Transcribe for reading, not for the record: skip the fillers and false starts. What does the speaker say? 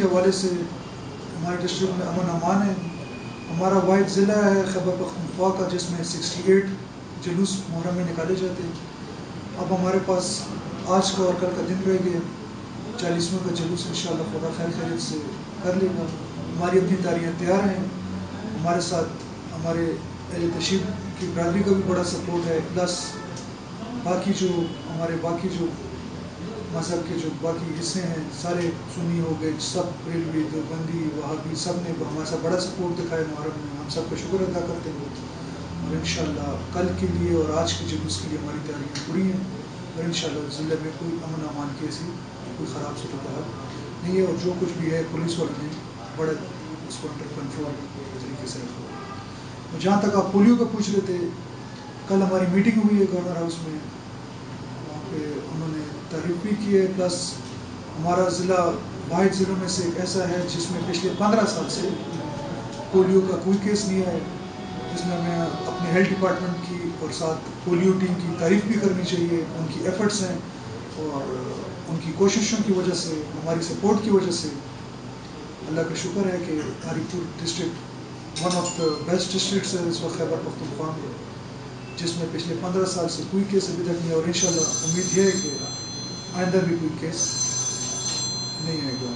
کے حوالے سے ہمارے ڈسٹرکٹ میں امن امان ہے. ہمارا واحد ضلع ہے خیبر پختونخوا کا جس میں 68 جلوس محرم میں نکالے جاتے ہیں. اب ہمارے پاس آج کا اور کل کا دن رہ گئے. 40ویں کا جلوس انشاءاللہ خدا خیر خیریت سے کر لے گا. ہماری اپنی تیاریاں تیار ہیں. ہمارے ساتھ ہمارے اہل تشریف کی برادری کا بھی بڑا سپورٹ ہے، پلس باقی جو ہمارے باقی جو مذہب کے جو باقی حصے ہیں سارے سنی ہو گئے، سب بریلوی دیوبندی وہابی سب نے ہمارے ساتھ بڑا سپورٹ دکھایا محرم میں. ہم سب کا شکر ادا کرتے ہیں اور انشاءاللہ کل کے لیے اور آج کے جلوس کے لیے ہماری تیاریاں پوری ہیں اور انشاءاللہ ضلع میں کوئی امن امان کی ایسی کوئی خراب صورتحال نہیں ہے. اور جو کچھ بھی ہے پولیس والے نے بڑے اس کو انڈر کنٹرول طریقے سے رکھا. جہاں تک آپ پولیو کا پوچھ رہے تھے، کل ہماری میٹنگ ہوئی ہے گورنر ہاؤس میں. وہاں پہ انہوں نے تعریف بھی کی ہے. پلس ہمارا ضلع واحد ضلعوں میں سے ایک ایسا ہے جس میں پچھلے 15 سال سے پولیو کا کوئی کیس نہیں آیا، جس میں ہمیں اپنے ہیلتھ ڈپارٹمنٹ کی اور ساتھ پولیو ٹیم کی تعریف بھی کرنی چاہیے. ان کی ایفرٹس ہیں اور ان کی کوششوں کی وجہ سے، ہماری سپورٹ کی وجہ سے اللہ کا شکر ہے کہ ہری پور district one of the best districts ہے اس وقت خیبر پختونخوا میں، جس میں پچھلے 15 سال سے کوئی کیس ابھی تک نہیں ہے. اور انشاءاللہ امید یہ ہے کہ آئندہ بھی کوئی کیس نہیں آئے گا.